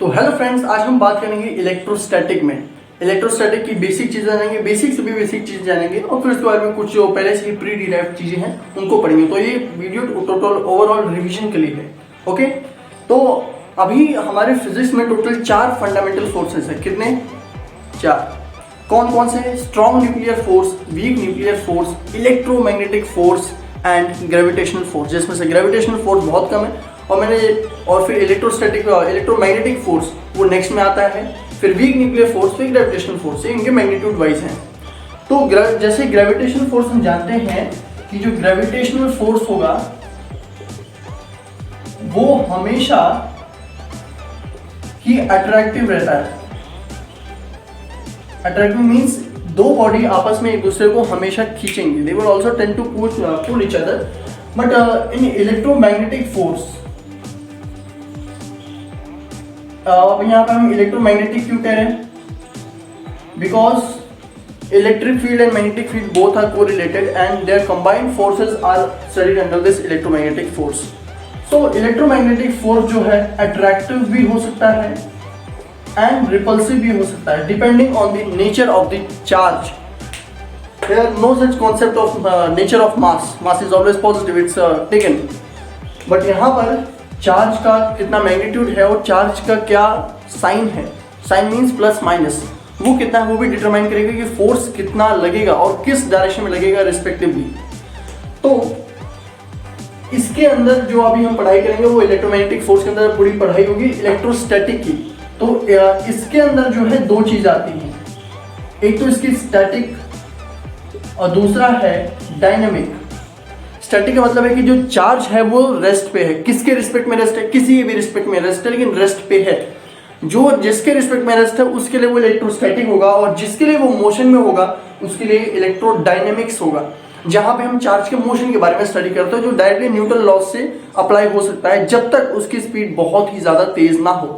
तो hello friends, आज हम बात करेंगे इलेक्ट्रोस्टैटिक में। इलेक्ट्रोस्टैटिक की बेसिक चीजें जानेंगे, बेसिक से भी बेसिक चीज जानेंगे और फिर उसके बाद में कुछ जो पहले से ही प्री डिराइव्ड चीजें हैं उनको पढ़ेंगे। तो ये वीडियो टोटल ओवरऑल रिवीजन के लिए है। ओके, तो अभी हमारे फिजिक्स में टोटल 4 फंडामेंटल फोर्सेस है। कितने? 4। कौन कौन से? Strong nuclear force, weak nuclear force, electromagnetic force and gravitational force, जिसमें से ग्रेविटेशनल फोर्स बहुत कम है और फिर इलेक्ट्रोमैग्नेटिक फोर्स वो नेक्स्ट में आता है, फिर वीक न्यूक्लियर फोर्स, फिर ग्रेविटेशनल फोर्स। इनके मैग्नीट्यूड वाइज हैं। तो जैसे ग्रेविटेशनल फोर्स हम जानते हैं कि जो ग्रेविटेशनल फोर्स होगा वो हमेशा ही अट्रैक्टिव रहता है। अट्रैक्टिव मीन्स दो बॉडी आपस में एक दूसरे को हमेशा खींचेंगे। They will also tend to pull each other, but in electromagnetic force, अब यहाँ पे हम इलेक्ट्रोमैग्नेटिक क्यों कह रहे हैं? Because electric field and magnetic field both are correlated and their combined forces are studied under this electromagnetic force. तो electromagnetic force जो है अट्रैक्टिव भी हो सकता है एंड रिपल्सिव भी हो सकता है, depending on the nature of the charge. There are no such concept of nature of mass. Mass is always positive. It's taken. But यहाँ पर चार्ज का कितना मैग्नीट्यूड है और चार्ज का क्या साइन है, साइन मीन्स प्लस माइनस, वो कितना है वो भी डिटरमाइन करेगा कि फोर्स कितना लगेगा और किस डायरेक्शन में लगेगा रिस्पेक्टिवली। तो इसके अंदर जो अभी हम पढ़ाई करेंगे वो इलेक्ट्रोमैग्नेटिक फोर्स के अंदर पूरी पढ़ाई होगी इलेक्ट्रोस्टैटिक की। तो इसके अंदर जो है दो चीज आती हैं, एक तो इसकी स्टैटिक और दूसरा है डायनामिक। स्टैटिक का मतलब है कि जो चार्ज है वो रेस्ट पे है। किसके रिस्पेक्ट में रेस्ट है? किसी भी रिस्पेक्ट में रेस्ट है, लेकिन रेस्ट पे है। जो जिसके रिस्पेक्ट में रेस्ट है उसके लिए वो इलेक्ट्रोस्टैटिक होगा और जिसके लिए वो मोशन में होगा उसके लिए इलेक्ट्रोडायनेमिक्स होगा। जहां पे हम चार्ज के मोशन के बारे में स्टडी करते हैं, जो डायरेक्टली न्यूटन लॉ से अप्लाई हो सकता है जब तक उसकी स्पीड बहुत ही ज्यादा तेज ना हो।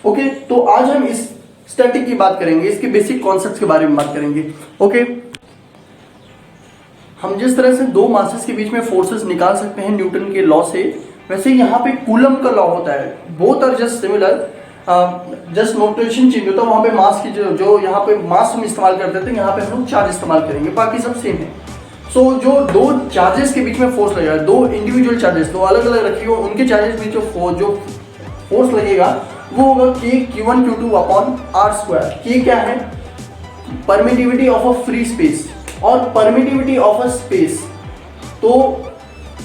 ओके, तो आज हम इस स्टैटिक की बात करेंगे, इसके बेसिक कॉन्सेप्ट्स के बारे में बात करेंगे। ओके, हम जिस तरह से दो मासेस के बीच में फोर्सेस निकाल सकते हैं न्यूटन के लॉ से, वैसे यहाँ पे कूलम का लॉ होता है। Both are just similar, just notation change होता है। वहाँ पे मास की जो यहाँ पे मास हम इस्तेमाल करते थे, यहाँ पे हम लोग चार्ज इस्तेमाल करेंगे, बाकी सब सेम है। सो जो दो चार्जेस के बीच में फोर्स लगेगा, दो इंडिविजुअल चार्जेस, दो अलग अलग रखिएगा, उनके चार्जेस बीच जो फोर्स लगेगा वो होगा Q1 Q2 upon r²। K क्या है? Permittivity of a free space और परमिटिविटी ऑफ अ स्पेस। तो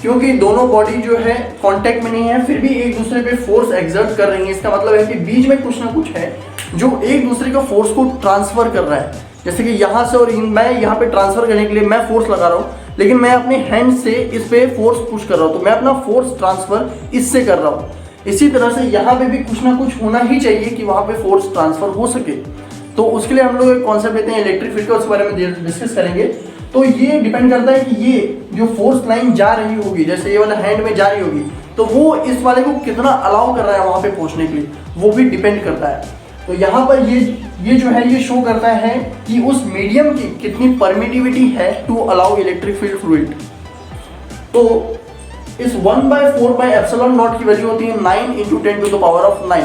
क्योंकि दोनों बॉडी जो है कांटेक्ट में नहीं है, फिर भी एक दूसरे पे फोर्स एक्सर्ट कर रही है, इसका मतलब है कि बीच में कुछ ना कुछ है जो एक दूसरे का फोर्स को ट्रांसफर कर रहा है। जैसे कि यहाँ से और मैं यहाँ पे ट्रांसफर करने के लिए मैं फोर्स लगा रहा हूँ, लेकिन मैं अपने हैंड से इस पे फोर्स पुश कर रहा हूँ, तो मैं अपना फोर्स ट्रांसफर इससे कर रहा हूँ। इसी तरह से यहाँ पे भी कुछ ना कुछ होना ही चाहिए कि वहाँ पे फोर्स ट्रांसफर हो सके। तो उसके लिए हम लोग एक कॉन्सेप्ट लेते हैं इलेक्ट्रिक फील्ड का, उसके बारे में डिस्कस करेंगे। तो ये डिपेंड करता है कि ये जो फोर्स लाइन जा रही होगी, जैसे ये वाला हैंड में जा रही होगी, तो वो इस वाले को कितना अलाउ कर रहा है वहां पे पहुंचने के लिए, वो भी डिपेंड करता है। तो यहाँ पर ये जो है ये शो करता है कि उस मीडियम की कितनी परमिटिविटी है to allow electric field fluid. तो इस 1/4/ε0 की वैल्यू होती है 9 × 10⁻⁹।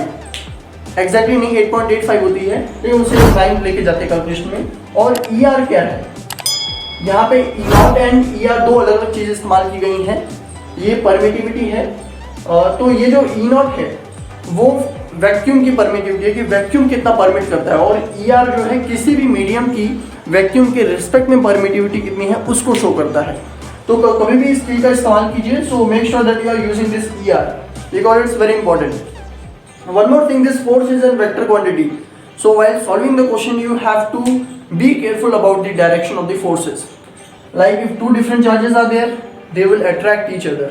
एग्जैक्टली नहीं, 8.85 होती है, लेकिन उसे 9 लेके जाते हैं कैलकुलेशन में। और ER क्या है? यहाँ पे E0 एंड ER दो अलग अलग चीजें इस्तेमाल की गई हैं। ये परमिटिविटी है, तो ये जो E0 है वो वैक्यूम की परमिटिविटी है कि वैक्यूम कितना परमिट करता है, और ER जो है किसी भी मीडियम की वैक्यूम के रिस्पेक्ट में परमिटिविटी कितनी है उसको शो करता है। तो कभी भी इस की का इस्तेमाल कीजिए, so make sure that you are using this ER because it's very important. One more thing, this force is a vector quantity. So while solving the question, you have to be careful about the direction of the forces. Like if two different charges are there, they will attract each other.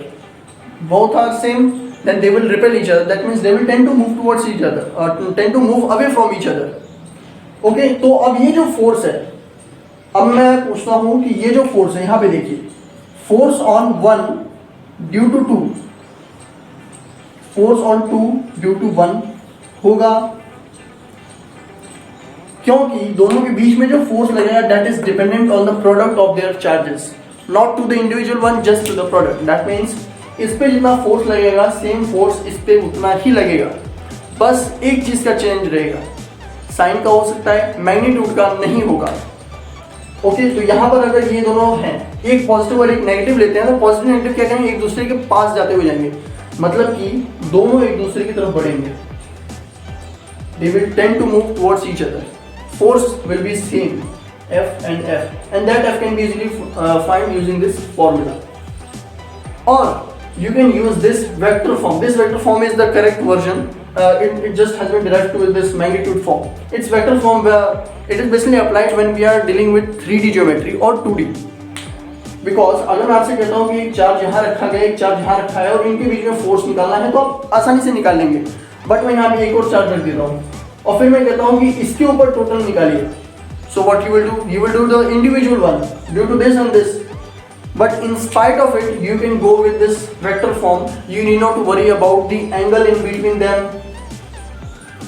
Both are same, then they will repel each other. That means they will tend to move towards each other, or tend to move away from each other. Okay, तो अब ये जो force है, अब मैं पूछता हूँ कि ये जो force है, यहाँ पे देखिए, force on 1 due to 2, force on 2 due to 1 होगा, क्योंकि दोनों के बीच में जो फोर्स लगेगा that is dependent on the product of their charges, not to the individual one, just to the product. That means इस पे जितना फोर्स लगेगा सेम फोर्स इस पे उतना ही लगेगा। बस एक चीज का चेंज रहेगा, साइन का हो सकता है, मैग्नीट्यूड का नहीं होगा। ओके, तो यहाँ पर अगर ये दोनों हैं, एक पॉजिटिव और एक नेगेटिव लेते हैं, तो पॉजिटिव नेगेटिव क्या करेंगे, एक दूसरे के पास जाते हुए जाएंगे, मतलब कि दोनों एक दूसरे की तरफ बढ़ेंगे। They will tend to move towards each other. Force will be same, F and F, and that F can be easily find using this formula. Or you can use this vector form. This vector form is the correct version. It just has been derived to this magnitude form. It's vector form where it is basically applied when we are dealing with 3D geometry or 2D. Because अगर मैं आपसे कहता हूँ कि एक charge यहाँ रखा गया, एक चार्ज यहाँ रखा है और इनके बीच में फोर्स निकालना है, तो आप आसानी से निकाल लेंगे। बट मैं यहाँ पे एक और चार्ज रख देता हूँ और फिर मैं कहता हूँ कि इसके ऊपर टोटल निकालिए। So what you will do the individual one due to this and this, but in spite of it you can go with this vector form. You need not to worry about the angle in between them,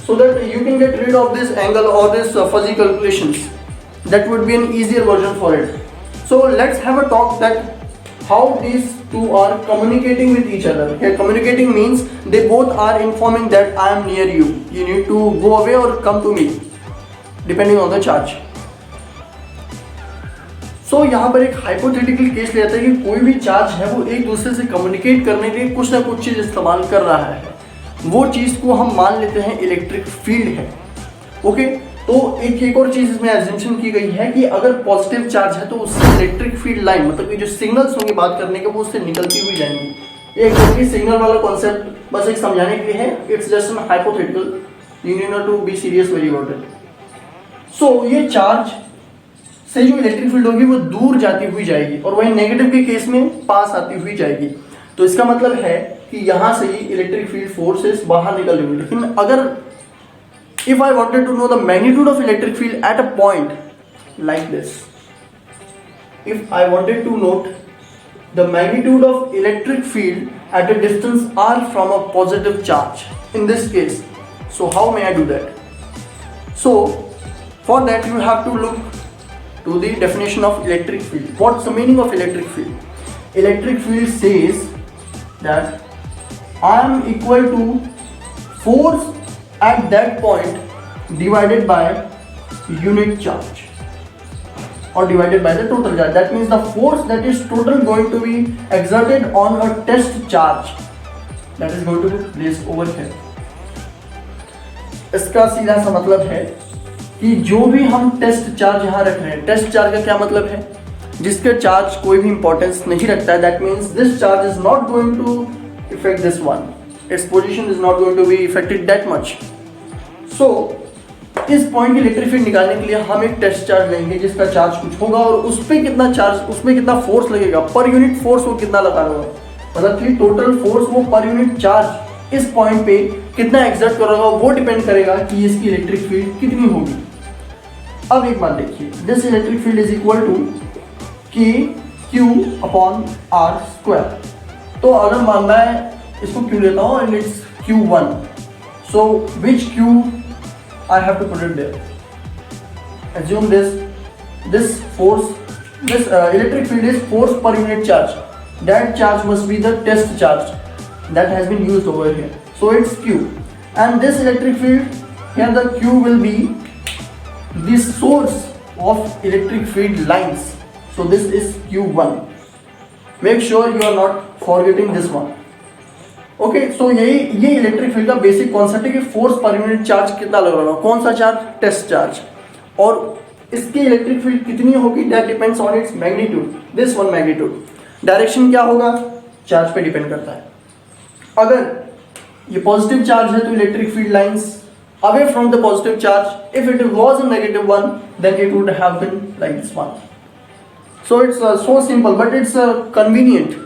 so that you can get rid of this angle or this fuzzy calculations. That would be an easier version for it. So let's have a talk that how these two are communicating with each other. Here communicating means they both are informing that I am near you. You need to go away or come to me depending on the charge. So यहाँ पर एक hypothetical case लेता है कि कोई भी charge है वो एक दूसरे से कम्युनिकेट करने के लिए कुछ ना कुछ चीज इस्तेमाल कर रहा है। वो चीज को हम मान लेते हैं इलेक्ट्रिक फील्ड है। ओके, तो एक और चीज इसमें एज्यूम्पशन की गई है कि अगर पॉजिटिव चार्ज है तो उससे इलेक्ट्रिक फील्ड लाइन, मतलब कि जो सिग्नल्स होंगे बात करने के, वो उससे निकलती हुई जाएंगी। ये एक सिग्नल वाला कॉन्सेप्ट बस एक समझाने के लिए है। It's just an hypothetical, you need not to be serious very about it. So ये चार्ज से जो इलेक्ट्रिक फील्ड होगी वो दूर जाती हुई जाएगी और वही नेगेटिव के केस में पास आती हुई जाएगी। तो इसका मतलब है कि यहां से ही इलेक्ट्रिक फील्ड फोर्सेस बाहर निकल रही। लेकिन अगर if I wanted to know the magnitude of electric field at a point like this, if I wanted to note the magnitude of electric field at a distance r from a positive charge in this case, so how may I do that? So for that you have to look to the definition of electric field. What's the meaning of electric field? Electric field says that I am equal to force at that point divided by unit charge or divided by the total charge. That means the force that is total going to be exerted on a test charge that is going to be placed over here. इसका सीधा सा मतलब है कि जो भी हम test charge यहाँ रख रहे हैं, टेस्ट चार्ज का क्या मतलब है? जिसके चार्ज कोई भी इंपॉर्टेंस नहीं रखता है। That means this charge is not going to affect this one, it's position is not going to be affected that much. So इस पॉइंट की इलेक्ट्रिक फील्ड निकालने के लिए हम एक टेस्ट चार्ज लेंगे जिसका चार्ज कुछ होगा और उस पर कितना चार्ज, उसमें कितना फोर्स लगेगा, पर यूनिट फोर्स वो कितना लगा रहा होगा, मतलब कि टोटल फोर्स वो पर यूनिट चार्ज इस पॉइंट पे कितना एक्सर्ट कर रहा होगा, वो डिपेंड करेगा कि इसकी इलेक्ट्रिक फील्ड कितनी होगी। अब एक बात देखिए, this electric field is equal to K Q upon R square. तो अगर मान रहा है इसको क्यू लेता हूँ and it's Q1, so which Q I have to put it there? Assume this force, this electric field is force per unit charge. That charge must be the test charge that has been used over here. So it's Q, and this electric field here, the Q will be the source of electric field lines. So this is Q1. Make sure you are not forgetting this one. Okay, so ये electric field का basic concept है कि force पर unit charge कितना लग रहा है, कौन सा चार्ज, टेस्ट चार्ज, और इसकी इलेक्ट्रिक फील्ड कितनी होगी that depends on its magnitude, this one magnitude. Direction क्या होगा, चार्ज पे डिपेंड करता है। अगर ये पॉजिटिव चार्ज है तो electric field lines away from the positive charge, if it was a negative one then it would have been like this one. So it's so simple but it's convenient.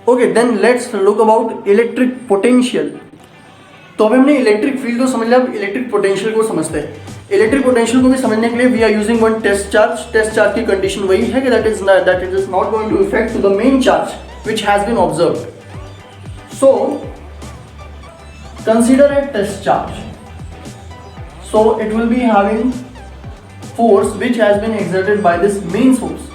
Okay, then let's look about electric potential. तो अभी हमने electric field को समझ लिया, अब electric potential को समझते हैं। इलेक्ट्रिक पोटेंशियल को भी समझने के लिए we are using one test charge. Test charge की कंडीशन वही है कि that is not going to effect to the main charge which has been observed. So consider a test charge, so it will be having force which has been exerted by this main source.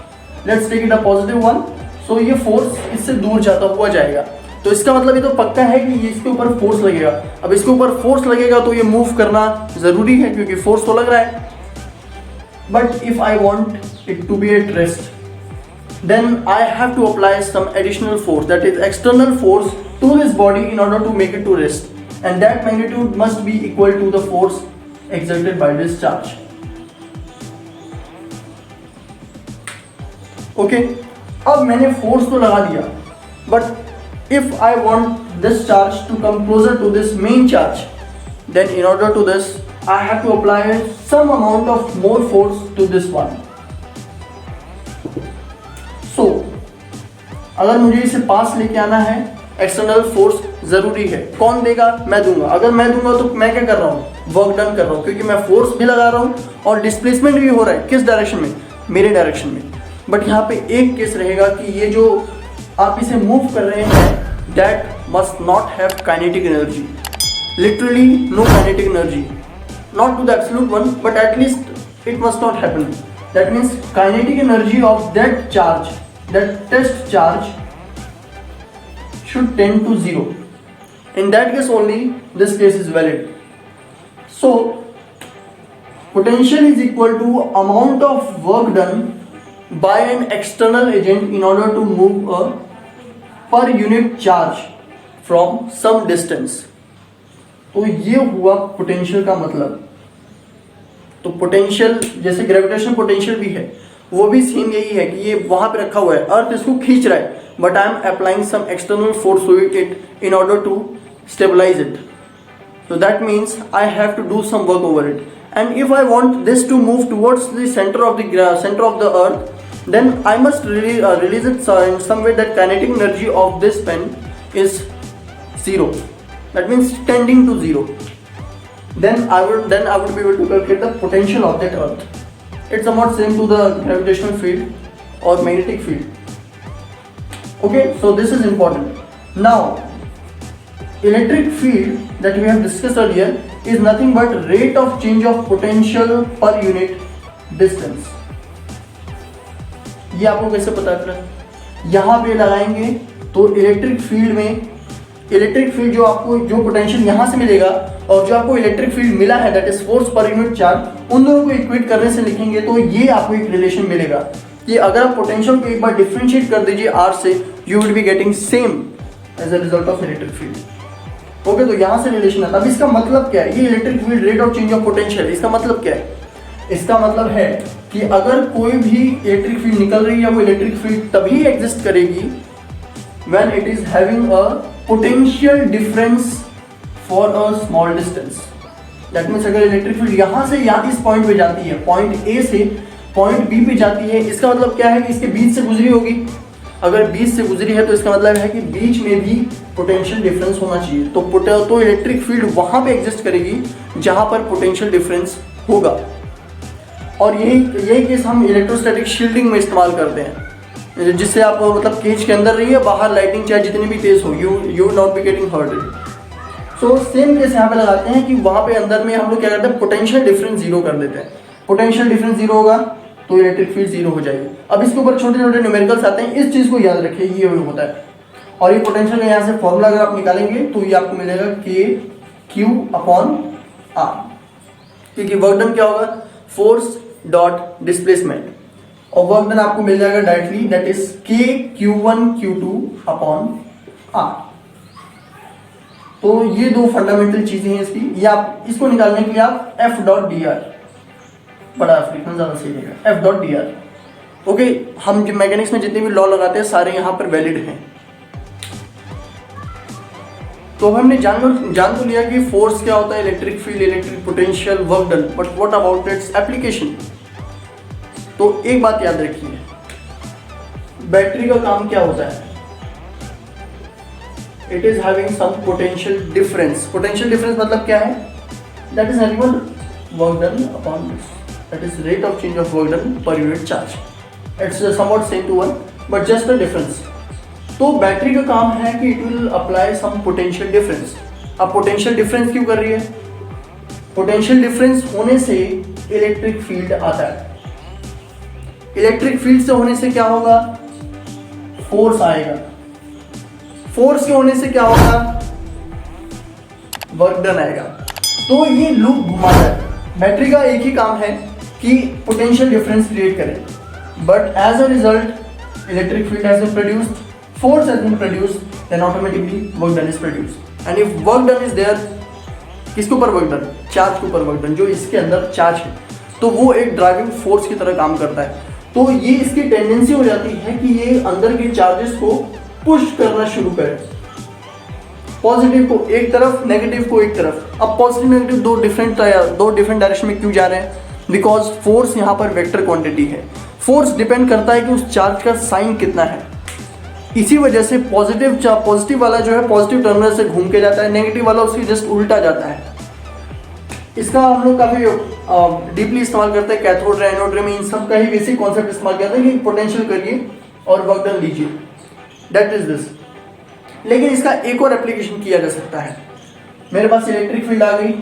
Let's take it a positive one. So ये force इससे दूर जाता हुआ जाएगा। तो इसका मतलब ये तो पक्का है कि ये इसके ऊपर फोर्स लगेगा। अब इसके ऊपर फोर्स लगेगा तो ये मूव करना जरूरी है क्योंकि फोर्स तो लग रहा है। But if I want it to be at rest, then I have to apply some additional force, that is external force, to this body in order to make it to rest, and that magnitude must be equal to the force exerted by this charge. Okay, अब मैंने force तो लगा दिया, but if I want this charge to come closer to this main charge, then in order to this I have to apply some amount of more force to this one. So, अगर मुझे इसे पास लेके आना है, external force जरूरी है। कौन देगा? मैं दूंगा। अगर मैं दूंगा तो मैं क्या कर रहा हूँ? वर्क डन कर रहा हूँ, क्योंकि मैं फोर्स भी लगा रहा हूँ और डिस्प्लेसमेंट भी हो रहा है। किस डायरेक्शन में? मेरे डायरेक्शन में। बट यहाँ पे एक केस रहेगा कि ये जो आप इसे मूव कर रहे हैं, that must not have kinetic energy, literally no kinetic energy, not to the absolute one, but at least it must not happen. That means kinetic energy of that charge, that test charge should tend to 0. In that case only this case is valid. So potential is equal to amount of work done by an external agent in order to move a per unit charge from some distance. तो ये हुआ potential का मतलब। तो potential जैसे gravitational potential भी है, वो भी सेम यही है कि ये वहां पे रखा हुआ है, अर्थ इसको खींच रहा है, but I am applying some external force to it in order to stabilize it. So that means I have to do some work over it. And if I want this to move towards the center of the earth, then I must release it in some way that kinetic energy of this pen is 0. That means tending to 0. Then I would be able to calculate the potential of that earth. It's somewhat same to the gravitational field or magnetic field. Okay, so this is important. Now, electric field that we have discussed earlier is nothing but rate of change of potential per unit distance. ये आपको कैसे पता चला? यहाँ पे लगाएंगे तो electric field जो आपको जो पोटेंशियल यहाँ से मिलेगा और जो आपको इलेक्ट्रिक फील्ड मिला है दैट इज फोर्स पर यूनिट चार्ज, उन दोनों को इक्वेट करने से लिखेंगे तो ये आपको एक रिलेशन मिलेगा कि अगर आप पोटेंशियल को एक बार डिफरेंशिएट कर दीजिए r से, you will be getting same as a result of electric field. Okay, तो यहाँ से रिलेशन आता है. अब इसका मतलब क्या है? ये electric field rate of change of potential, इसका मतलब क्या है? इसका मतलब है कि अगर कोई भी इलेक्ट्रिक फील्ड निकल रही है, वो इलेक्ट्रिक फील्ड तभी एग्जिस्ट करेगी when it is having a potential difference for a small distance. That means अगर इलेक्ट्रिक फील्ड यहाँ से यहाँ इस पॉइंट पे जाती है, पॉइंट ए से पॉइंट बी पे जाती है, इसका मतलब क्या है कि इसके बीच से गुजरी होगी. अगर बीच से गुजरी है तो इसका मतलब है कि बीच में भी पोटेंशियल डिफरेंस होना चाहिए. तो इलेक्ट्रिक फील्ड वहां पे एग्जिस्ट करेगी जहां पर पोटेंशियल डिफरेंस होगा. और यही केस हम इलेक्ट्रोस्टैटिक शील्डिंग में इस्तेमाल करते हैं, जिससे आप मतलब केज के अंदर रहिए, बाहर लाइटिंग चाहे जितनी भी तेज हो, you not be getting hurted. So same case यहाँ पे लगाते हैं कि वहां पे अंदर में हम लोग क्या करते हैं, पोटेंशियल डिफरेंस 0 कर देते हैं. पोटेंशियल डिफरेंस 0 होगा तो इलेक्ट्रिक फील्ड 0 हो जाएगी. अब इसके ऊपर छोटे छोटे न्यूमेरिकल्स आते हैं, इस चीज को याद रखिए, ये होता है. और ये पोटेंशियल का यहाँ से फॉर्मूला अगर आप निकालेंगे तो ये आपको मिलेगा KQ/R, क्योंकि वर्क डन क्या होगा, फोर्स डॉट डिस्प्लेसमेंट, और वर्क डन आपको मिल जाएगा डायरेक्टली, दैट इज KQ1Q2/R. तो ये दो फंडामेंटल चीजें हैं इसकी. ये आप इसको निकालने के लिए आप F.dr, बड़ा फ्रीक्वेंस ज्यादा सही रहेगा, F.dr. ओके, हम जो मैकेनिक्स में जितने भी लॉ लगाते हैं सारे यहाँ पर वैलिड हैं. तो हमने जान तो लिया कि फोर्स क्या होता है, electric field, electric potential, work done, but what about its application. तो एक बात याद रखिए, बैटरी का काम क्या होता है, it is having some potential difference. Potential difference मतलब क्या है, that is nothing work done upon this, that is rate of change of work done per unit charge. It's somewhat same to one, but just the difference. तो battery का काम है कि it will apply some potential difference. अब potential difference क्यों कर रही है? पोटेंशियल डिफरेंस होने से इलेक्ट्रिक फील्ड आता है. इलेक्ट्रिक फील्ड से होने से क्या होगा, फोर्स आएगा. फोर्स के होने से क्या होगा, वर्क डन आएगा। तो ये लूप घुमाता है। बैटरी का एक ही काम है कि पोटेंशियल डिफरेंस क्रिएट करें, but as a result electric field has been produced, force has been produced, then automatically work done is produced. And if work done is there, किसके ऊपर वर्क डन, चार्ज के ऊपर work done, जो इसके अंदर charge है, तो वो एक ड्राइविंग फोर्स की तरह काम करता है। तो ये इसकी टेंडेंसी हो जाती है कि ये अंदर के चार्जेस को पुश करना शुरू करे, पॉजिटिव को एक तरफ, नेगेटिव को एक तरफ। अब पॉजिटिव नेगेटिव दो डिफरेंट डायरेक्शन में क्यों जा रहे हैं, बिकॉज फोर्स यहाँ पर वेक्टर क्वांटिटी है। फोर्स डिपेंड करता है कि उस चार्ज का साइन कितना है। इसी वजह से पॉजिटिव वाला जो है पॉजिटिव टर्मिनल से घूम के जाता है, नेगेटिव वाला उसके जस्ट उल्टा जाता है। इसका हम लोग काफ़ी डीपली इस्तेमाल करते हैं कैथोड रे, एनोड रे में, इन सब का ही बेसिक कॉन्सेप्ट इस्तेमाल करते हैं कि पोटेंशियल करिए और वर्क डन लीजिए, दैट इज दिस। लेकिन इसका एक और एप्लीकेशन किया जा सकता है। मेरे पास इलेक्ट्रिक फील्ड आ गई,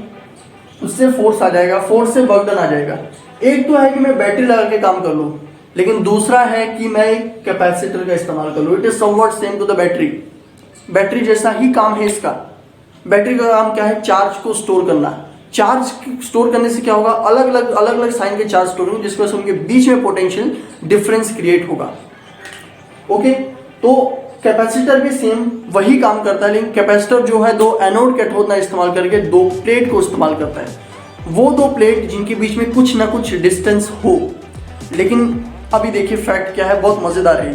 उससे फोर्स आ जाएगा, फोर्स से वर्क डन आ जाएगा। एक तो है कि मैं बैटरी लगा के काम कर लूँ, लेकिन दूसरा है कि मैं एक कैपेसिटर का इस्तेमाल कर लूँ। It is somewhat same to the battery. Battery जैसा ही काम है इसका। बैटरी का काम क्या है, चार्ज को स्टोर करना। चार्ज स्टोर करने से क्या होगा, अलग अलग साइन के चार्ज स्टोर होंगे, जिसकी वजह से उनके बीच में पोटेंशियल डिफरेंस क्रिएट होगा। ओके, तो कैपेसिटर भी सेम वही काम करता है, लेकिन कैपेसिटर जो है दो एनोड कैथोड ना इस्तेमाल करके दो प्लेट को इस्तेमाल करता है। वो दो प्लेट जिनके बीच में कुछ ना कुछ डिस्टेंस हो। लेकिन अभी देखिए फैक्ट क्या है, बहुत मजेदार है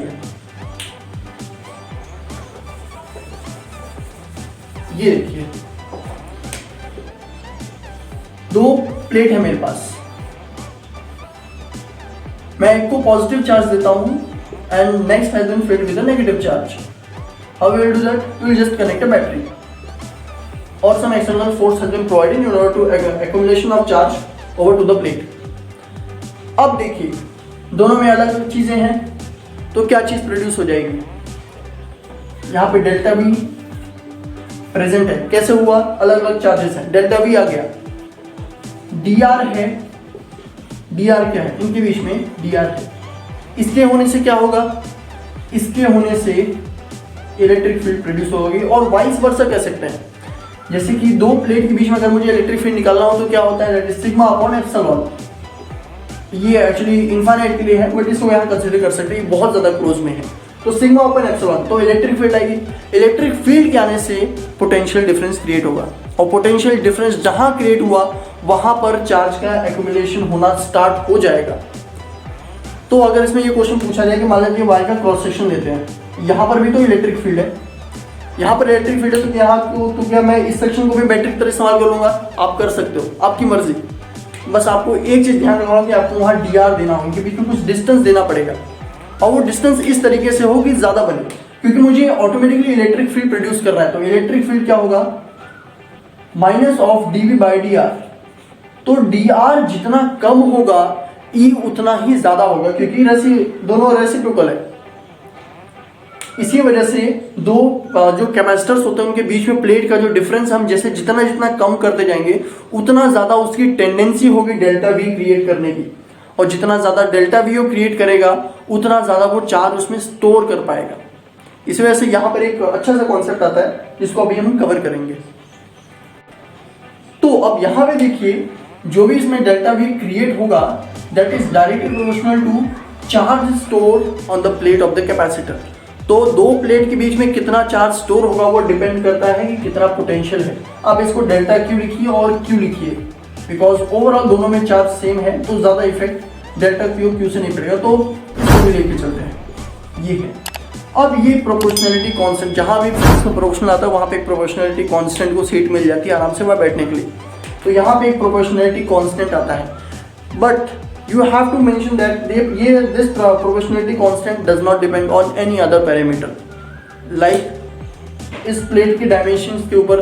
ये देखिए, दो प्लेट है मेरे पास, मैं एक को पॉजिटिव चार्ज देता हूं and next has been filled with a negative charge. How we will do that, we will just connect a battery और some external force has been provided in order to accumulation of charge over to the plate. अब देखिए दोनों में अलग अलग चीजें हैं, तो क्या चीज प्रोड्यूस हो जाएगी, यहाँ पे डेल्टा वी प्रेजेंट है। कैसे हुआ, अलग अलग चार्जेस हैं, डेल्टा वी आ गया, डी आर है, डी आर क्या है, इनके बीच में डी आर है। इसके होने से क्या होगा, इसके होने से इलेक्ट्रिक फील्ड प्रोड्यूस होगी। और वाइस वर्सा कह सकते हैं, जैसे कि दो प्लेट के बीच में अगर मुझे इलेक्ट्रिक फील्ड निकालना हो तो क्या होता है, सिग्मा अपॉन एप्सिलॉन। ये एक्चुअली इनफाइनाइट के लिए है, बट इसको यहाँ कंसिडर कर सकते हैं, बहुत ज्यादा क्लोज में है। तो सिग्मा अपॉन एप्सिलॉन, तो इलेक्ट्रिक फील्ड आएगी। इलेक्ट्रिक फील्ड के आने से पोटेंशियल डिफरेंस क्रिएट होगा, और पोटेंशियल डिफरेंस जहां क्रिएट हुआ वहां पर चार्ज का एक्यूमुलेशन होना स्टार्ट हो जाएगा। तो अगर इसमें ये क्वेश्चन पूछा जाए कि मान लीजिए वायर का क्रॉस सेक्शन लेते हैं, यहाँ पर भी तो इलेक्ट्रिक फील्ड है, यहाँ पर इलेक्ट्रिक फील्ड है, तो यहाँ तो क्या मैं इस सेक्शन को भी बैटरी की तरह इस्तेमाल करूंगा, आप कर सकते हो, आपकी मर्जी। बस आपको एक चीज ध्यान रखना कि आपको वहाँ डी आर देना हो, इनके बीच में कुछ डिस्टेंस देना पड़ेगा, और वो डिस्टेंस इस तरीके से हो कि ज्यादा बने, क्योंकि मुझे ऑटोमेटिकली इलेक्ट्रिक फील्ड प्रोड्यूस करना है। तो इलेक्ट्रिक फील्ड क्या होगा, minus of D V by D R. तो डी आर जितना कम होगा ई उतना ही ज्यादा होगा, क्योंकि दोनों रेसिप्रोकल है। इसी वजह से दो जो कैपेसिटर्स होते हैं उनके बीच में प्लेट का जो डिफरेंस हम जैसे जितना जितना कम करते जाएंगे उतना ज्यादा उसकी टेंडेंसी होगी डेल्टा वी क्रिएट करने की, और जितना ज्यादा डेल्टा वी क्रिएट करेगा उतना ज्यादा वो चार्ज उसमें स्टोर कर पाएगा। इस वजह से यहाँ पर एक अच्छा सा कॉन्सेप्ट आता है जिसको अभी हम कवर करेंगे। तो अब यहाँ पे देखिए, जो भी इसमें डेल्टा वी क्रिएट होगा that is directly proportional to charge store on the plate of the capacitor. तो दो प्लेट के बीच में कितना चार्ज स्टोर होगा वो डिपेंड करता है कि कितना पोटेंशियल है। आप इसको डेल्टा क्यू लिखिए और क्यू लिखिए, बिकॉज ओवरऑल दोनों में चार्ज सेम है, तो ज्यादा इफेक्ट डेल्टा क्यू से नहीं पड़ेगा। तो इसको भी लेके चलते हैं, ये है। अब ये प्रोपोर्शनलिटी कांस्टेंट, जहां भी फिजिक्स में प्रोपोर्शनल आता है वहां पे एक प्रोपोर्शनलिटी कांस्टेंट को सीट मिल जाती है आराम से वहां बैठने के लिए। तो यहाँ पे एक प्रोपोर्शनलिटी कांस्टेंट आता है, but you have to mention that this proportionality constant does not depend on any other parameter, like इस प्लेट के डायमेंशंस के ऊपर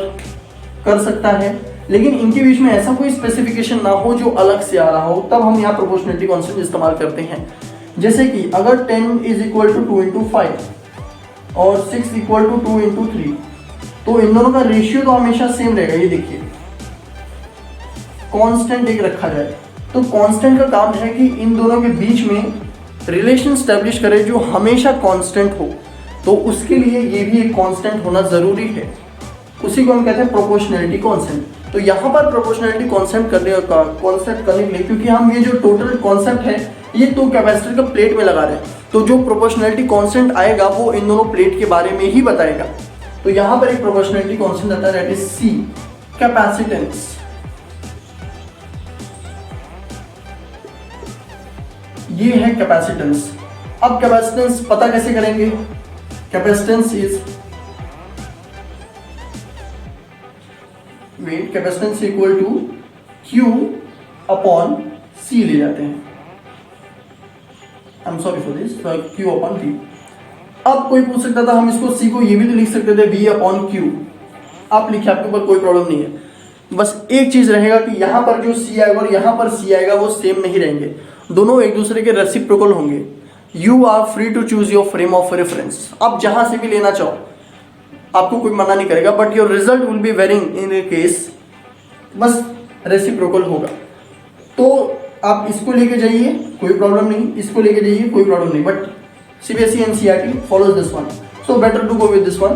कर सकता है, लेकिन इनके बीच में ऐसा कोई स्पेसिफिकेशन ना हो जो अलग से आ रहा हो, तब हम यहाँ प्रोपोर्शनलिटी कांस्टेंट इस्तेमाल करते हैं। जैसे कि अगर 10 इज इक्वल टू 2 इंटू 5 और 6 इक्वल टू 2 इंटू 3, तो इन दोनों का रेशियो तो हमेशा सेम रहेगा। ये देखिए कांस्टेंट एक रखा जाए, तो कांस्टेंट का काम है कि इन दोनों के बीच में रिलेशन स्टैब्लिश करे जो हमेशा कांस्टेंट हो। तो उसके लिए ये भी एक कांस्टेंट होना ज़रूरी है, उसी को हम कहते हैं प्रोपोर्शनैलिटी कांस्टेंट। तो यहाँ पर प्रोपोर्शनैलिटी कांस्टेंट करने के लिए, क्योंकि हम ये जो टोटल कॉन्सेप्ट है ये तो कैपेसिटर का प्लेट में लगा रहे हैं, तो जो प्रोपोर्शनैलिटी कांस्टेंट आएगा वो इन दोनों प्लेट के बारे में ही बताएगा। तो यहाँ पर एक प्रोपोर्शनैलिटी कांस्टेंट आता है, दैट इज C, कैपेसिटेंस। ये है कैपेसिटेंस। अब कैपेसिटेंस पता कैसे करेंगे? Capacitance is capacitance equal to Q upon C ले जाते हैं, I am sorry for this, Q upon V। अब कोई पूछ सकता था हम इसको C को ये भी तो लिख सकते थे V अपॉन Q, आप लिखे, आपके ऊपर कोई प्रॉब्लम नहीं है। बस एक चीज रहेगा कि यहां पर जो C आएगा और यहां पर C आएगा वो सेम नहीं रहेंगे, दोनों एक दूसरे के रेसिप्रोकल होंगे। You are free to choose your frame of reference, आप जहां से भी लेना चाहो आपको कोई मना नहीं करेगा, but your result will be varying in a case, बस रेसिप्रोकल होगा। तो आप इसको लेके जाइए कोई प्रॉब्लम नहीं, इसको लेके जाइए कोई प्रॉब्लम नहीं, but CBSE and CRT follows this one, so better to go with this one।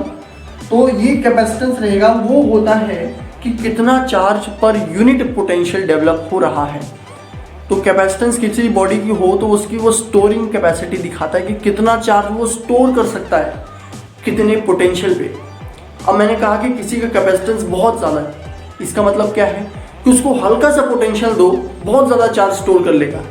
तो ये कैपेसिटेंस रहेगा, वो होता है कि कितना charge per unit potential develop हो रहा है। तो कैपेसिटेंस किसी बॉडी की हो तो उसकी वो स्टोरिंग कैपेसिटी दिखाता है कि कितना चार्ज वो स्टोर कर सकता है कितने पोटेंशियल पे। अब मैंने कहा कि किसी का कैपेसिटेंस बहुत ज़्यादा है, इसका मतलब क्या है कि उसको हल्का सा पोटेंशियल दो, बहुत ज़्यादा चार्ज स्टोर कर लेगा,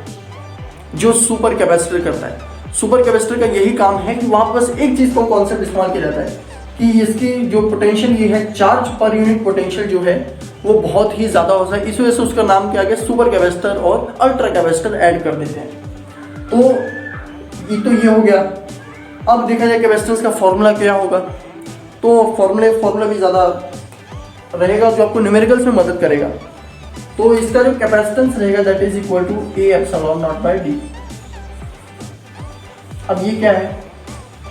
जो सुपर कैपेसिटर करता है। सुपर कैपेसिटर का यही काम है कि वहाँ बस एक चीज़ को कॉन्सेप्ट इस्तेमाल किया जाता है कि इसकी जो पोटेंशियल ये है, चार्ज पर यूनिट पोटेंशियल जो है वो बहुत ही ज़्यादा होता है, इस वजह से उसका नाम क्या गया, सुपर कैपेसिटर और अल्ट्रा कैपेसिटर ऐड कर देते हैं। तो ये हो गया। अब देखा जाए कैपेसिटेंस का फॉर्मूला क्या होगा, तो फॉर्मूला भी ज़्यादा रहेगा जो आपको न्यूमेरिकल्स में मदद करेगा। तो इसका जो कैपेसिटेंस रहेगा that is equal to A epsilon naught by D। अब ये क्या है,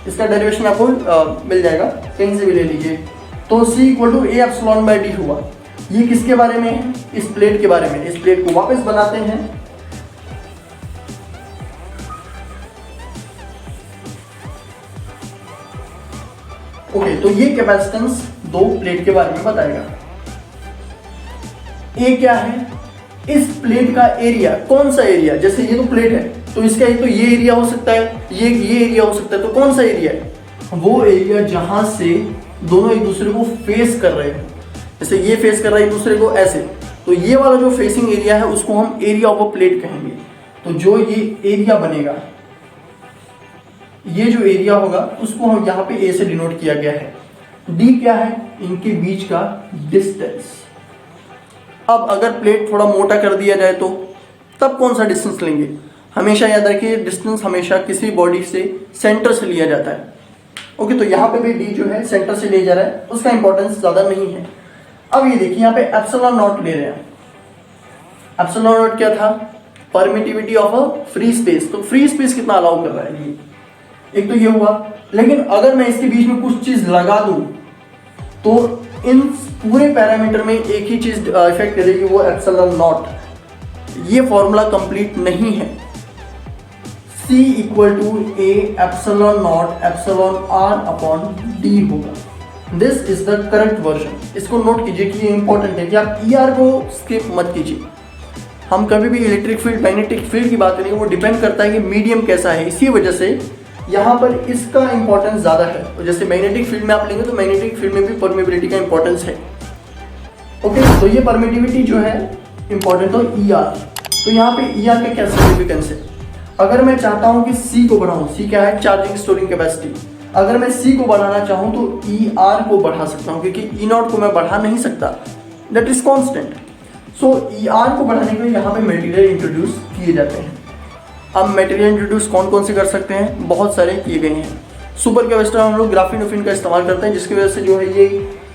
इसका डेरिवेशन आपको मिल जाएगा, कहीं से भी ले लीजिए। तो C equal to A epsilon by D हुआ। ये किसके बारे में है? इस प्लेट के बारे में। इस प्लेट को वापस बनाते हैं। ओके, तो ये कैपेसिटेंस दो प्लेट के बारे में बताएगा। ए क्या है, इस प्लेट का एरिया, कौन सा एरिया, जैसे ये तो प्लेट है तो इसका एक तो ये एरिया हो सकता है, ये एरिया हो सकता है, तो कौन सा एरिया है? वो एरिया जहां से दोनों एक दूसरे को फेस कर रहे हैं, जैसे ये फेस कर रहा है एक दूसरे को ऐसे, तो ये वाला जो फेसिंग एरिया है उसको हम एरिया ऑफ अ प्लेट कहेंगे। तो जो ये एरिया बनेगा, ये जो एरिया होगा उसको हम यहाँ पे ए से डिनोट किया गया है। डी क्या है? इनके बीच का डिस्टेंस। अब अगर प्लेट थोड़ा मोटा कर दिया जाए तो तब कौन सा डिस्टेंस लेंगे? हमेशा याद रखिए डिस्टेंस हमेशा किसी बॉडी से सेंटर से लिया जाता है। ओके, तो यहाँ पे भी डी जो है सेंटर से ले जा रहा है, उसका इंपॉर्टेंस ज्यादा नहीं है। अब ये देखिए यहाँ पे एप्सिलॉन नॉट ले रहे हैं। एप्सिलॉन नॉट क्या था? Permittivity of a free space. तो फ्री स्पेस कितना अलाउ कर रहा है ये, एक तो ये हुआ। लेकिन अगर मैं इसके बीच में कुछ चीज लगा दूं तो इन पूरे पैरामीटर में एक ही चीज इफेक्ट करेगी, वो एप्सिलॉन नॉट। ये फॉर्मूला कंप्लीट नहीं है। C equal to A epsilon naught epsilon R upon D होगा। This is the correct version. इसको नोट कीजिए कि ये इंपॉर्टेंट है कि आप ER को स्किप मत कीजिए। हम कभी भी इलेक्ट्रिक फील्ड मैग्नेटिक फील्ड की बात करेंगे, वो डिपेंड करता है कि मीडियम कैसा है, इसी वजह से यहाँ पर इसका इंपॉर्टेंस ज़्यादा है। तो जैसे मैग्नेटिक फील्ड में आप लेंगे तो मैग्नेटिक फील्ड में भी परमिबिलिटी का इंपॉर्टेंस है। ओके, तो ये परमिटिविटी जो है इंपॉर्टेंट हो ER। तो यहाँ पे ER का क्या सिग्निफिकेंस है? अगर मैं चाहता हूँ कि C को बढ़ाऊँ, C क्या है? Charging storing capacity. अगर मैं C को बढ़ाना चाहूँ तो ER को बढ़ा सकता हूँ, क्योंकि E0 को मैं बढ़ा नहीं सकता, that is constant. So ER को बढ़ाने के लिए यहाँ पे मटेरियल इंट्रोड्यूस किए जाते हैं। अब मटेरियल इंट्रोड्यूस कौन कौन से कर सकते हैं? बहुत सारे किए गए हैं। सुपर कैपेसिटर हम लोग ग्राफीन का इस्तेमाल करते हैं, जिसकी वजह से जो है ये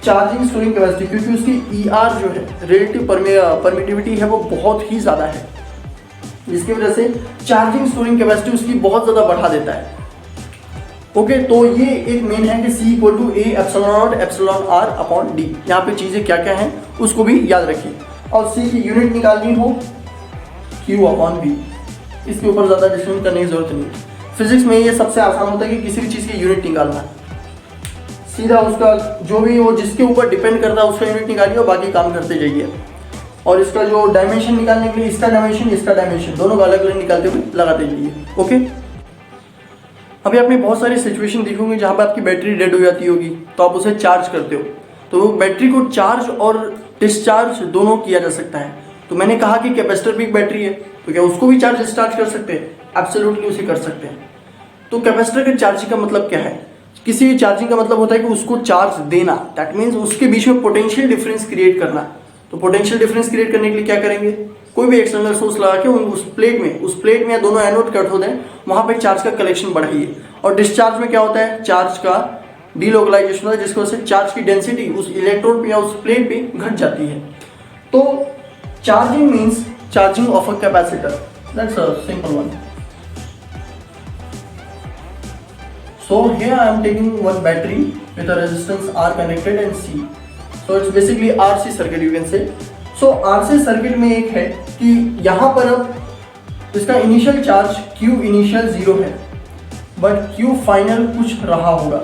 चार्जिंग स्टोरिंग कैपेसिटी, क्योंकि उसकी ER जो है रिलेटिव परमिटिविटी है वो बहुत ही ज़्यादा है, जिसकी वजह से चार्जिंग स्टोरिंग कैपेसिटी उसकी बहुत ज़्यादा बढ़ा देता है। ओके, तो ये एक मेन है कि C equal to A epsilon naught epsilon R upon D. यहाँ पे चीज़ें क्या क्या हैं उसको भी याद रखिए। और C की यूनिट निकालनी हो Q अपॉन V, इसके ऊपर ज़्यादा डिस्कशन करने की जरूरत नहीं है। फिजिक्स में ये सबसे आसान होता है कि किसी भी चीज़ की यूनिट निकालना। सीधा उसका जो भी वो जिसके ऊपर डिपेंड करता है उसका यूनिट निकालिए और बाकी काम करते जाइए। और इसका जो डायमेंशन निकालने के लिए इसका डायमेंशन दोनों का अलग अलग निकालते हुए लगाते जाइए। ओके, अभी आपने बहुत सारी सिचुएशन देखी होंगी जहाँ पे आपकी बैटरी डेड हो जाती होगी, तो आप उसे चार्ज करते हो। तो बैटरी को चार्ज और डिस्चार्ज दोनों किया जा सकता है। तो मैंने कहा कि कैपेसिटर भी एक बैटरी है, तो क्या उसको भी चार्ज डिस्चार्ज कर सकते हैं? एब्सोल्युटली उसे कर सकते हैं। तो कैपेसिटर के चार्जिंग का मतलब क्या है? किसी भी चार्जिंग का मतलब होता है कि उसको चार्ज देना, दैट मीन्स उसके बीच में पोटेंशियल डिफरेंस क्रिएट करना। तो पोटेंशियल डिफरेंस क्रिएट करने के लिए क्या करेंगे? कोई भी एक्सटर्नल सोर्स लगा के उस प्लेट में या दोनों एनोड कट होते हैं, वहां पे चार्ज का कलेक्शन बढ़ाइए। और डिस्चार्ज में क्या होता है? चार्ज का डीलोकलाइजेशन होता है, जिसकी वजह से चार्ज की डेंसिटी उस इलेक्ट्रोड पे या उस प्लेट पे घट जाती है। तो charging means charging of a capacitor, that's a simple one. So here I am taking one battery with a resistance R connected and C. So it's basically RC circuit you can say. So RC circuit में एक है कि यहाँ पर अब इसका initial charge Q initial 0 है, but Q final कुछ रहा होगा,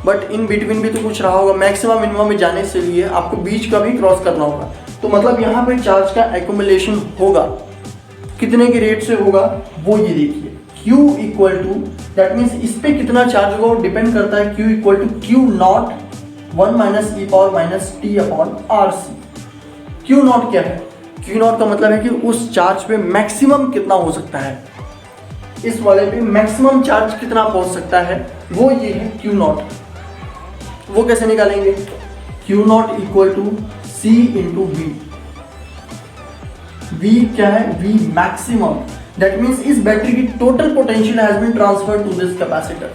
बट इन बिटवीन भी तो कुछ रहा होगा। मैक्सिमम मिनिमम में जाने से लिए आपको बीच का भी क्रॉस करना होगा। तो मतलब यहाँ पे चार्ज का एक्यूमुलेशन होगा, कितने के रेट से होगा वो ये देखिए। Q equal to, that means इस पे कितना चार्ज होगा वो डिपेंड करता है। Q equal to Q naught 1 minus E power minus T upon R C. Q naught क्या है? Q नॉट का मतलब है कि उस चार्ज पे मैक्सिमम कितना हो सकता है, इस वाले पे मैक्सिमम चार्ज कितना पहुंच सकता है, वो ये है Q नॉट। वो कैसे निकालेंगे? Q naught equal to C into V। V क्या है? V मैक्सिमम, दैट मीन्स इस बैटरी की total potential has been transferred to this capacitor.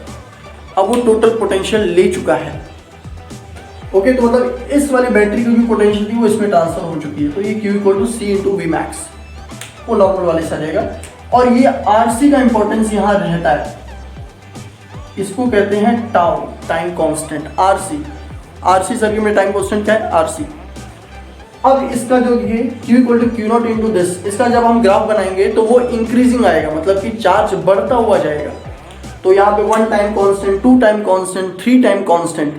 अब वो टोटल पोटेंशियल ले चुका है। ओके, तो मतलब इस वाली बैटरी की जो पोटेंशियल थी वो इसमें ट्रांसफर हो चुकी है। तो ये Q equal to C into V max, वो नॉर्मल वाले से आ जाएगा। और ये RC का इंपॉर्टेंस यहाँ रहता है, इसको कहते हैं tau, time constant. RC circuit में टाइम कांस्टेंट क्या है? RC। अब इसका जो ये Q equal to Q naught into this, इसका जब हम ग्राफ बनाएंगे तो वो इंक्रीजिंग आएगा, मतलब कि चार्ज बढ़ता हुआ जाएगा। तो यहाँ पे 1 time constant, 2 time constant, 3 time constant.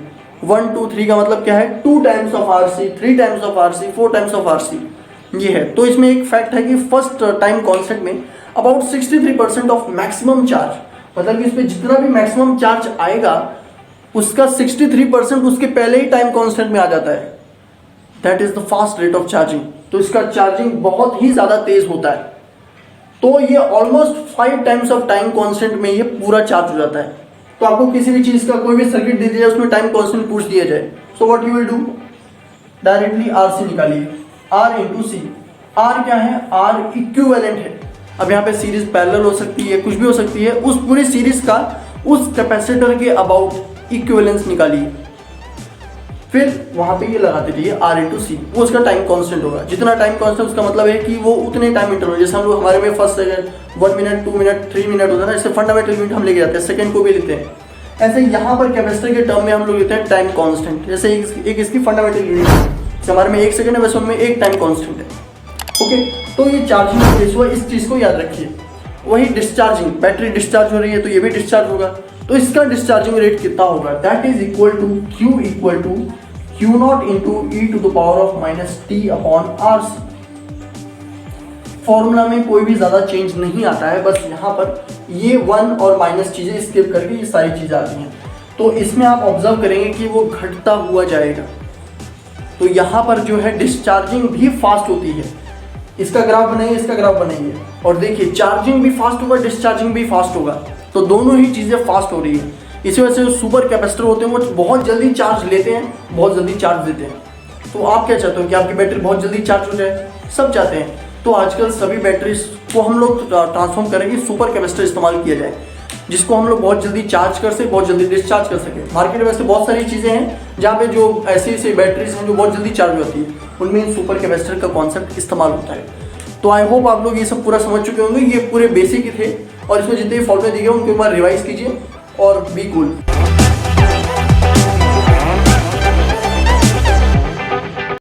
1 2 3 का मतलब क्या है? 2 times of RC, 3 times of RC, 4 times of RC, ये है। तो इसमें एक फैक्ट है कि फर्स्ट टाइम कांस्टेंट में अबाउट 63% ऑफ मैक्सिमम चार्ज, मतलब कि इस पे जितना भी मैक्सिमम चार्ज आएगा उसका 63% उसके पहले ही टाइम कांस्टेंट में आ जाता है। That is the fast rate of charging. तो इसका चार्जिंग बहुत ही ज्यादा तेज होता है। तो ये almost 5 times of time constant में ये पूरा चार्ज हो जाता है। तो आपको किसी भी चीज का कोई भी सर्किट दे दिया उसमें टाइम कांस्टेंट पूछ दिया जाए, सो what you will do? Directly RC निकालिए, R इंटू सी। R क्या है? R इक्विवेलेंट है। अब यहाँ पे सीरीज पैरेलल हो सकती है, कुछ भी हो सकती है, उस पूरी सीरीज का उस कैपेसिटर के अबाउट इक्विवेलेंस निकालिए, फिर वहां पे ये लगाते जाइए R इंटू सी। वो उसका टाइम कांस्टेंट होगा। जितना टाइम कांस्टेंट उसका मतलब है कि वो उतने टाइम इंटरवल, जैसे हम लोग हमारे में first second, 1 minute, 2 minute, 3 minute होता है ना, इससे फंडामेंटल यूनिट हम लेके जाते हैं, सेकंड को भी लेते हैं। ऐसे यहाँ पर कैपेसिटर के टर्म में हम लोग लेते हैं टाइम कांस्टेंट। जैसे एक इसकी फंडामेंटल यूनिट है, हमारे में 1 सेकंड है, वैसे उनमें 1 टाइम कांस्टेंट है। ओके, तो ये चार्जिंग केस हुआ, इस चीज को याद रखिए। वही डिस्चार्जिंग, बैटरी डिस्चार्ज हो रही है तो ये भी डिस्चार्ज होगा। तो इसका डिस्चार्जिंग रेट कितना होगा? That is equal to Q equal to Q naught into E to the power of minus T upon RC। फॉर्मूला में कोई भी ज्यादा चेंज नहीं आता है, बस यहाँ पर ये 1 और माइनस चीजें स्किप करके ये सारी चीजें आती हैं। तो इसमें आप ऑब्जर्व करेंगे कि वो घटता हुआ जाएगा। तो यहाँ पर जो है डिस्चार्जिंग भी फास्ट होती है। इसका ग्राफ बनाइए, इसका ग्राफ बनाइए, और देखिए चार्जिंग भी फास्ट होगा, डिस्चार्जिंग भी फास्ट होगा। तो दोनों ही चीजें फास्ट हो रही है। इसी वजह से जो सुपर कैपेसिटर होते हैं वो बहुत जल्दी चार्ज लेते हैं, बहुत जल्दी चार्ज देते हैं। तो आप क्या चाहते हो कि आपकी बैटरी बहुत जल्दी चार्ज हो जाए? सब चाहते हैं। तो आजकल सभी बैटरीज को हम लोग ट्रांसफॉर्म करेंगे, सुपर कैपेसिटर इस्तेमाल किया जाए, जिसको हम लोग बहुत जल्दी चार्ज कर सके, बहुत जल्दी डिस्चार्ज कर सके। मार्केट में ऐसे बहुत सारी चीज़ें हैं जहाँ पे जो ऐसी बैटरीज हैं जो बहुत जल्दी चार्ज होती है, उनमें सुपर कैपेसिटर का कॉन्सेप्ट इस्तेमाल होता है। तो आई होप आप लोग ये सब पूरा समझ चुके होंगे। ये पूरे बेसिक ही थे, और इसमें जितने भी फॉर्मूले दिए गए उनको एक बार रिवाइज कीजिए और बी कूल।